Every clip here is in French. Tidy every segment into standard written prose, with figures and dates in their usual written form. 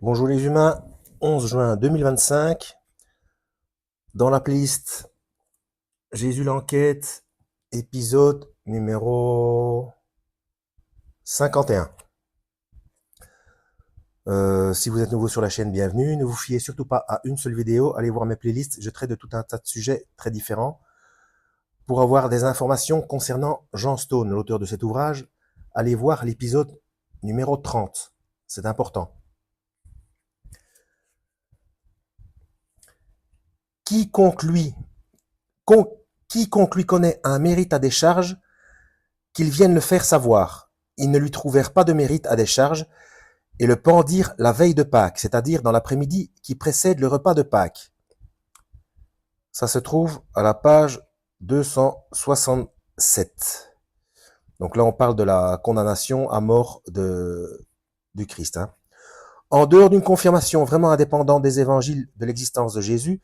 Bonjour les humains, 11 juin 2025, dans la playlist Jésus l'enquête, épisode numéro 51. Si vous êtes nouveau sur la chaîne, bienvenue. Ne vous fiez surtout pas à une seule vidéo, allez voir mes playlists, je traite de tout un tas de sujets très différents. Pour avoir des informations concernant Jean Stone, l'auteur de cet ouvrage, allez voir l'épisode numéro 30, c'est important. Quiconque lui connaît un mérite à décharge, qu'il vienne le faire savoir. Ils ne lui trouvèrent pas de mérite à décharge, et le pendirent la veille de Pâques, c'est-à-dire dans l'après-midi qui précède le repas de Pâques. Ça se trouve à la page 267. Donc là, on parle de la condamnation à mort du Christ. En dehors d'une confirmation vraiment indépendante des évangiles de l'existence de Jésus,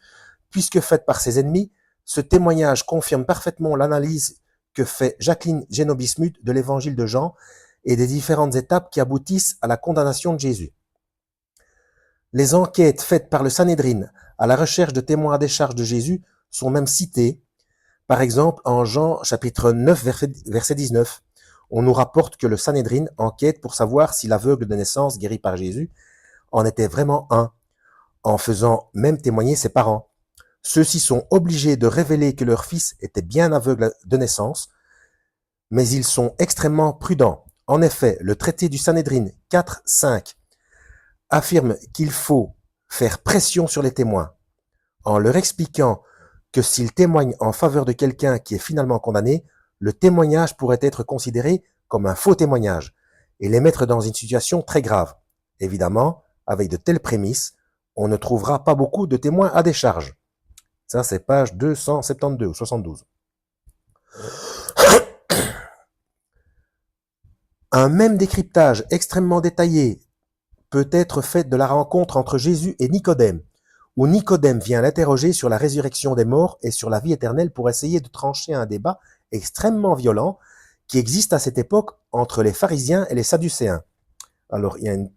puisque faite par ses ennemis, ce témoignage confirme parfaitement l'analyse que fait Jacqueline Génobismuth de l'évangile de Jean et des différentes étapes qui aboutissent à la condamnation de Jésus. Les enquêtes faites par le Sanhédrin à la recherche de témoins à décharge de Jésus sont même citées. Par exemple, en Jean chapitre 9, verset 19, on nous rapporte que le Sanhédrin enquête pour savoir si l'aveugle de naissance guéri par Jésus en était vraiment un, en faisant même témoigner ses parents. Ceux-ci sont obligés de révéler que leur fils était bien aveugle de naissance, mais ils sont extrêmement prudents. En effet, le traité du Sanhédrin 4.5 affirme qu'il faut faire pression sur les témoins, en leur expliquant que s'ils témoignent en faveur de quelqu'un qui est finalement condamné, le témoignage pourrait être considéré comme un faux témoignage et les mettre dans une situation très grave. Évidemment, avec de telles prémices, on ne trouvera pas beaucoup de témoins à décharge. Ça, c'est page 272 ou 72. Un même décryptage extrêmement détaillé peut être fait de la rencontre entre Jésus et Nicodème, où Nicodème vient l'interroger sur la résurrection des morts et sur la vie éternelle pour essayer de trancher un débat extrêmement violent qui existe à cette époque entre les pharisiens et les sadducéens. Alors, il y a une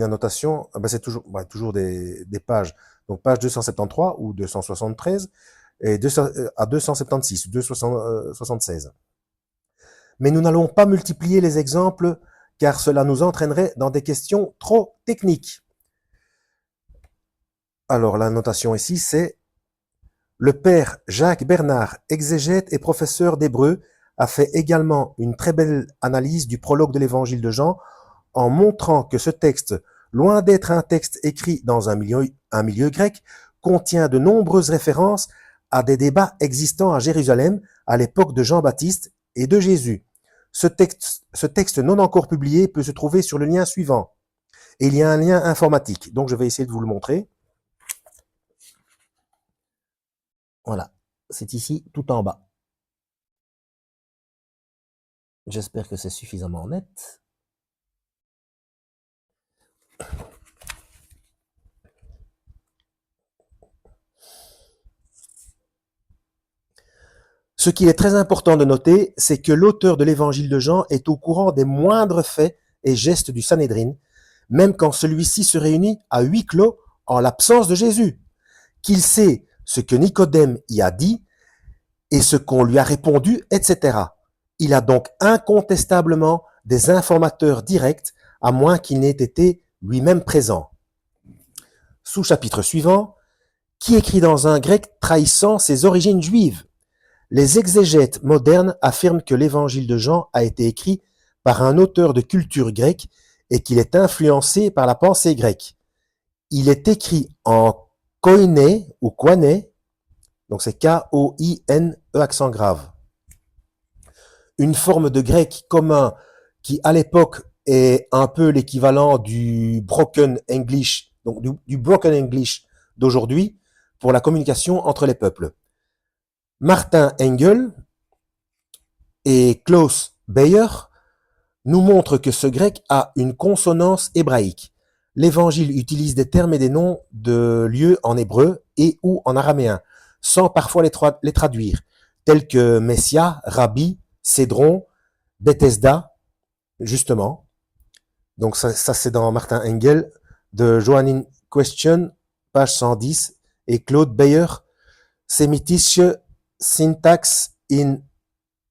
annotation, c'est toujours des pages, donc page 273 ou 273 et à 276 ou 276. Mais nous n'allons pas multiplier les exemples car cela nous entraînerait dans des questions trop techniques. Alors la notation ici c'est le père Jacques Bernard, exégète et professeur d'hébreu, a fait également une très belle analyse du prologue de l'évangile de Jean en montrant que ce texte, loin d'être un texte écrit dans un milieu grec, contient de nombreuses références à des débats existants à Jérusalem à l'époque de Jean-Baptiste et de Jésus. Ce texte non encore publié peut se trouver sur le lien suivant. Et il y a un lien informatique, donc je vais essayer de vous le montrer. Voilà, c'est ici, tout en bas. J'espère que c'est suffisamment net. Ce qui est très important de noter, c'est que l'auteur de l'évangile de Jean est au courant des moindres faits et gestes du Sanhédrin, même quand celui-ci se réunit à huis clos en l'absence de Jésus, qu'il sait ce que Nicodème y a dit et ce qu'on lui a répondu, etc. Il a donc incontestablement des informateurs directs, à moins qu'il n'ait été lui-même présent. Sous-chapitre suivant, qui écrit dans un grec trahissant ses origines juives. Les exégètes modernes affirment que l'évangile de Jean a été écrit par un auteur de culture grecque et qu'il est influencé par la pensée grecque. Il est écrit en koiné ou koiné, donc c'est K-O-I-N-E accent grave. Une forme de grec commun qui à l'époque est un peu l'équivalent du broken English, donc du broken English d'aujourd'hui pour la communication entre les peuples. Martin Engel et Klaus Beyer nous montrent que ce grec a une consonance hébraïque. L'évangile utilise des termes et des noms de lieux en hébreu et ou en araméen, sans parfois les traduire, tels que Messia, Rabbi, Cédron, Bethesda, justement. Donc ça c'est dans Martin Engel, de Johannine Question, page 110, et Claude Beyer, Semitische Syntax in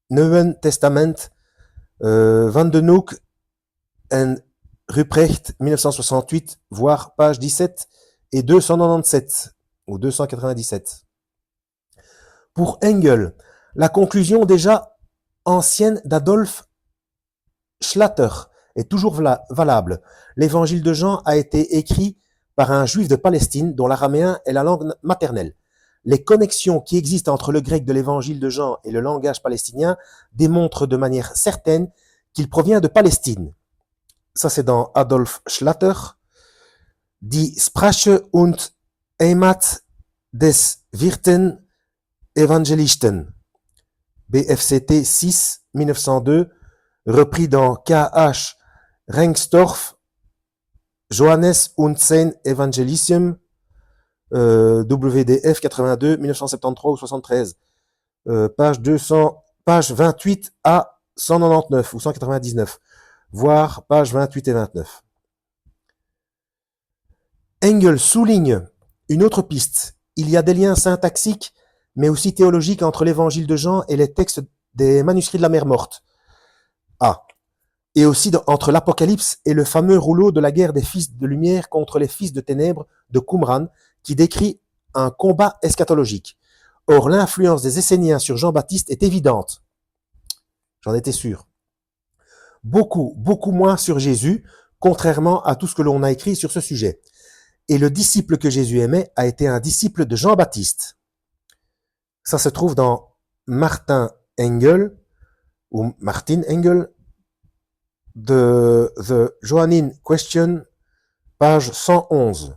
Neuen Testament, Van den Hoek and Ruprecht, 1968, voire page 17 et 297 ou 297. Pour Engel, la conclusion déjà ancienne d'Adolf Schlatter est toujours valable. L'évangile de Jean a été écrit par un juif de Palestine dont l'araméen est la langue maternelle. Les connexions qui existent entre le grec de l'évangile de Jean et le langage palestinien démontrent de manière certaine qu'il provient de Palestine. Ça, c'est dans Adolf Schlatter. Die Sprache und Heimat des Wirten Evangelisten. BFCT 6, 1902, repris dans K.H. Rengstorff, Johannes und sein Evangelium, WDF 82, 1973 ou 73, page 28 à 199 ou 199, voire page 28 et 29. Engel souligne une autre piste. Il y a des liens syntaxiques, mais aussi théologiques entre l'évangile de Jean et les textes des manuscrits de la mer morte. Et aussi entre l'Apocalypse et le fameux rouleau de la guerre des fils de lumière contre les fils de ténèbres de Qumran, qui décrit un combat eschatologique. Or, l'influence des Esséniens sur Jean-Baptiste est évidente. J'en étais sûr. Beaucoup moins sur Jésus, contrairement à tout ce que l'on a écrit sur ce sujet. Et le disciple que Jésus aimait a été un disciple de Jean-Baptiste. Ça se trouve dans Martin Engel, ou Martin Engel, de The Johannine Question, page 111.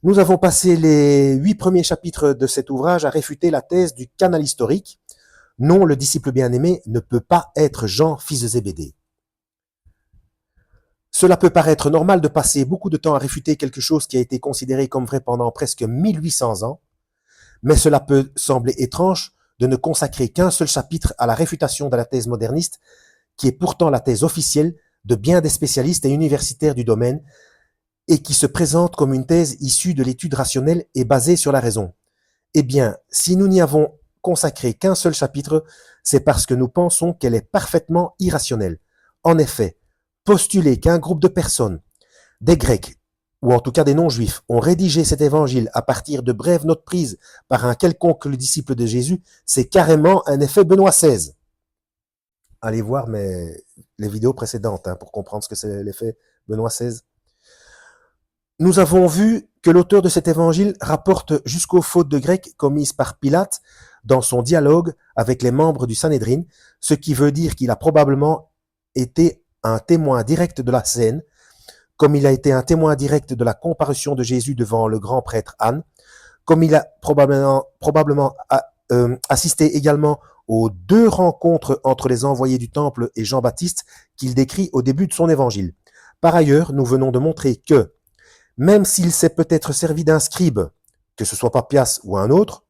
Nous avons passé les 8 premiers chapitres de cet ouvrage à réfuter la thèse du canal historique. Non, le disciple bien-aimé ne peut pas être Jean, fils de Zébédée. Cela peut paraître normal de passer beaucoup de temps à réfuter quelque chose qui a été considéré comme vrai pendant presque 1800 ans, mais cela peut sembler étrange de ne consacrer qu'un seul chapitre à la réfutation de la thèse moderniste, qui est pourtant la thèse officielle de bien des spécialistes et universitaires du domaine, et qui se présente comme une thèse issue de l'étude rationnelle et basée sur la raison. Eh bien, si nous n'y avons consacré qu'un seul chapitre, c'est parce que nous pensons qu'elle est parfaitement irrationnelle. En effet, postuler qu'un groupe de personnes, des Grecs, ou en tout cas des non-juifs, ont rédigé cet évangile à partir de brèves notes prises par un quelconque disciple de Jésus, c'est carrément un effet Benoît XVI. Allez voir les vidéos précédentes pour comprendre ce que c'est l'effet Benoît XVI. Nous avons vu que l'auteur de cet évangile rapporte jusqu'aux fautes de grec commises par Pilate dans son dialogue avec les membres du Sanhédrin, ce qui veut dire qu'il a probablement été un témoin direct de la scène, comme il a été un témoin direct de la comparution de Jésus devant le grand prêtre Anne, comme il a probablement assisté également aux 2 rencontres entre les envoyés du temple et Jean-Baptiste qu'il décrit au début de son évangile. Par ailleurs, nous venons de montrer que, même s'il s'est peut-être servi d'un scribe, que ce soit Papias ou un autre,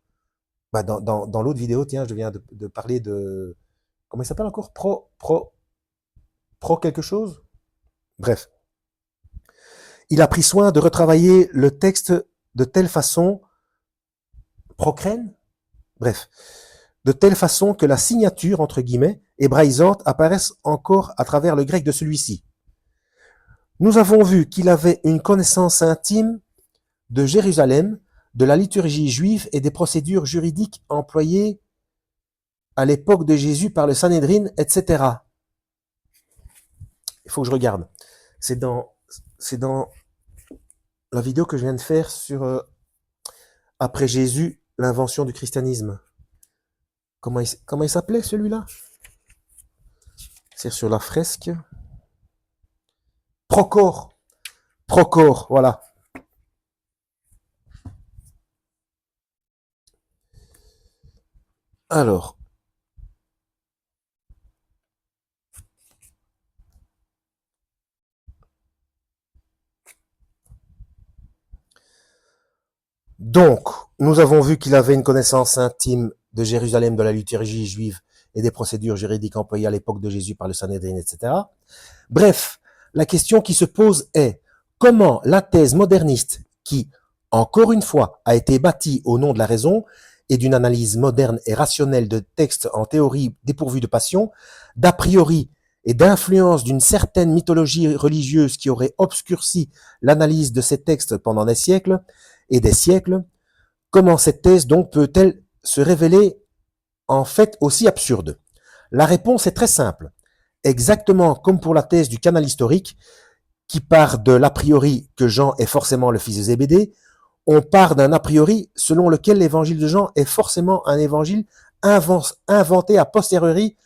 dans l'autre vidéo, tiens, je viens de parler de... Comment il s'appelle encore? Pro quelque chose? Bref. Il a pris soin de retravailler le texte de telle façon... Procrène? Bref. De telle façon que la signature, entre guillemets, hébraïsante apparaisse encore à travers le grec de celui-ci. Nous avons vu qu'il avait une connaissance intime de Jérusalem, de la liturgie juive et des procédures juridiques employées à l'époque de Jésus par le Sanhédrin, etc. Il faut que je regarde. C'est dans la vidéo que je viens de faire sur après Jésus, l'invention du christianisme. Comment il s'appelait celui-là? C'est sur la fresque. Procore, voilà. Alors. Donc, nous avons vu qu'il avait une connaissance intime de Jérusalem, de la liturgie juive et des procédures juridiques employées à l'époque de Jésus par le Sanhédrin, etc. Bref, la question qui se pose est, comment la thèse moderniste, qui, encore une fois, a été bâtie au nom de la raison et d'une analyse moderne et rationnelle de textes en théorie dépourvus de passion, d'a priori et d'influence d'une certaine mythologie religieuse qui aurait obscurci l'analyse de ces textes pendant des siècles et des siècles, comment cette thèse donc peut-elle se révéler en fait aussi absurde? La réponse est très simple. Exactement comme pour la thèse du canal historique, qui part de l'a priori que Jean est forcément le fils de Zébédée, on part d'un a priori selon lequel l'évangile de Jean est forcément un évangile inventé a posteriori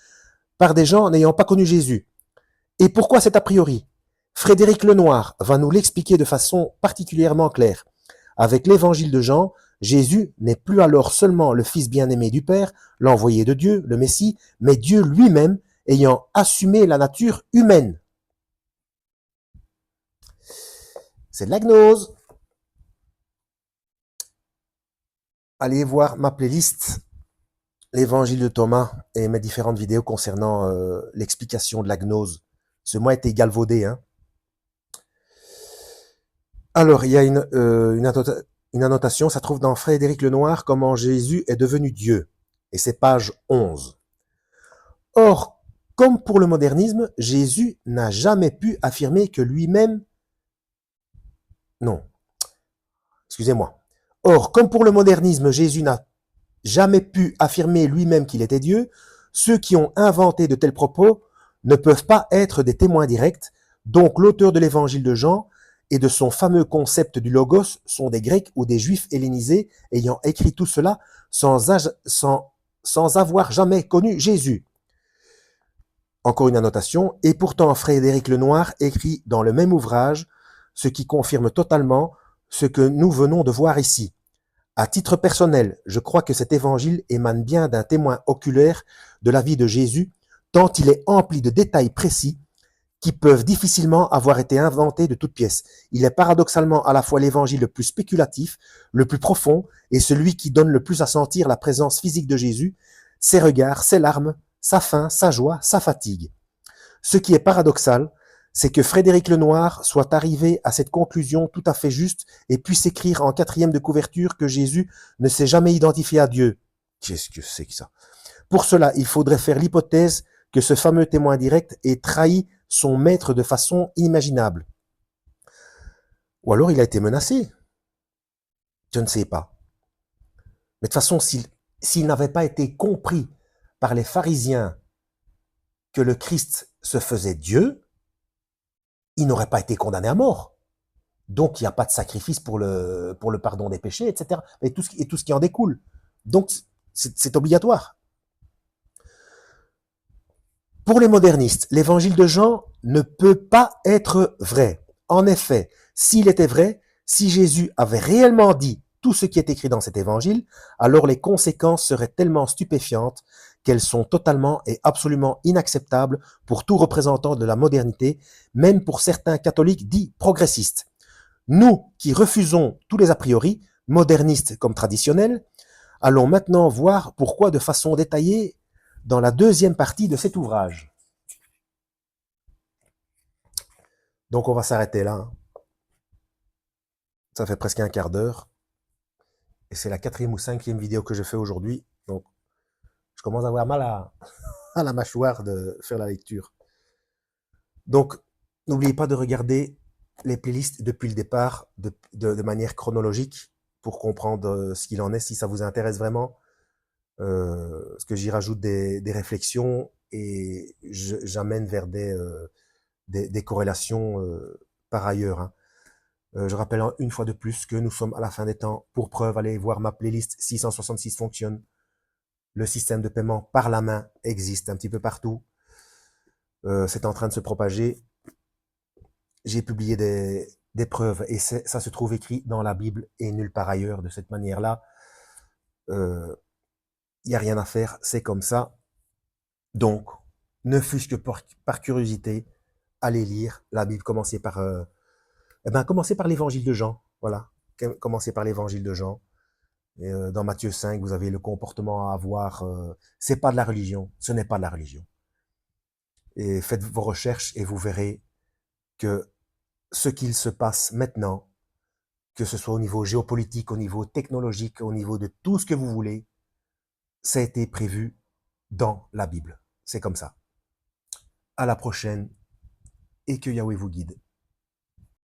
par des gens n'ayant pas connu Jésus. Et pourquoi cet a priori? Frédéric Lenoir va nous l'expliquer de façon particulièrement claire. Avec l'évangile de Jean, Jésus n'est plus alors seulement le Fils bien-aimé du Père, l'envoyé de Dieu, le Messie, mais Dieu lui-même ayant assumé la nature humaine. C'est de la gnose. Allez voir ma playlist, l'évangile de Thomas et mes différentes vidéos concernant l'explication de la gnose. Ce mot a été galvaudé. Hein. Alors, il y a une annotation, ça trouve dans Frédéric Lenoir, comment Jésus est devenu Dieu. Et c'est page 11. Or, comme pour le modernisme, Jésus n'a jamais pu affirmer que lui-même... Non, excusez-moi. Or, comme pour le modernisme, Jésus n'a jamais pu affirmer lui-même qu'il était Dieu, ceux qui ont inventé de tels propos ne peuvent pas être des témoins directs, donc l'auteur de l'évangile de Jean et de son fameux concept du logos sont des Grecs ou des Juifs hellénisés ayant écrit tout cela sans avoir jamais connu Jésus. Encore une annotation, et pourtant Frédéric Lenoir écrit dans le même ouvrage, ce qui confirme totalement ce que nous venons de voir ici. À titre personnel, je crois que cet évangile émane bien d'un témoin oculaire de la vie de Jésus, tant il est empli de détails précis qui peuvent difficilement avoir été inventés de toutes pièces. Il est paradoxalement à la fois l'évangile le plus spéculatif, le plus profond, et celui qui donne le plus à sentir la présence physique de Jésus, ses regards, ses larmes, sa faim, sa joie, sa fatigue. Ce qui est paradoxal, c'est que Frédéric Lenoir soit arrivé à cette conclusion tout à fait juste et puisse écrire en 4e de couverture que Jésus ne s'est jamais identifié à Dieu. Qu'est-ce que c'est que ça? Pour cela, il faudrait faire l'hypothèse que ce fameux témoin direct ait trahi son maître de façon inimaginable. Ou alors il a été menacé. Je ne sais pas. Mais de toute façon, s'il n'avait pas été compris par les pharisiens que le Christ se faisait Dieu, il n'aurait pas été condamné à mort. Donc, il n'y a pas de sacrifice pour le pardon des péchés, etc. Et tout ce qui en découle. Donc, c'est obligatoire. Pour les modernistes, l'évangile de Jean ne peut pas être vrai. En effet, s'il était vrai, si Jésus avait réellement dit tout ce qui est écrit dans cet évangile, alors les conséquences seraient tellement stupéfiantes qu'elles sont totalement et absolument inacceptables pour tout représentant de la modernité, même pour certains catholiques dits progressistes. Nous, qui refusons tous les a priori, modernistes comme traditionnels, allons maintenant voir pourquoi de façon détaillée dans la deuxième partie de cet ouvrage. Donc on va s'arrêter là. Ça fait presque un quart d'heure. Et c'est la 4e ou 5e vidéo que je fais aujourd'hui. Donc je commence à avoir mal à la mâchoire de faire la lecture. Donc n'oubliez pas de regarder les playlists depuis le départ de manière chronologique pour comprendre ce qu'il en est, si ça vous intéresse vraiment. Parce que j'y rajoute des réflexions et j'amène vers des corrélations par ailleurs. Hein. Je rappelle une fois de plus que nous sommes à la fin des temps. Pour preuve, allez voir ma playlist 666 fonctionne. Le système de paiement par la main existe un petit peu partout. C'est en train de se propager. J'ai publié des preuves et ça se trouve écrit dans la Bible et nulle part ailleurs de cette manière-là. Il n'y a rien à faire, c'est comme ça. Donc, ne fût-ce que par curiosité, allez lire la Bible, commencez par l'évangile de Jean. Voilà, commencez par l'évangile de Jean. Et, dans Matthieu 5, vous avez le comportement à avoir. C'est pas de la religion, ce n'est pas de la religion. Et faites vos recherches et vous verrez que ce qu'il se passe maintenant, que ce soit au niveau géopolitique, au niveau technologique, au niveau de tout ce que vous voulez, ça a été prévu dans la Bible. C'est comme ça. À la prochaine et que Yahweh vous guide.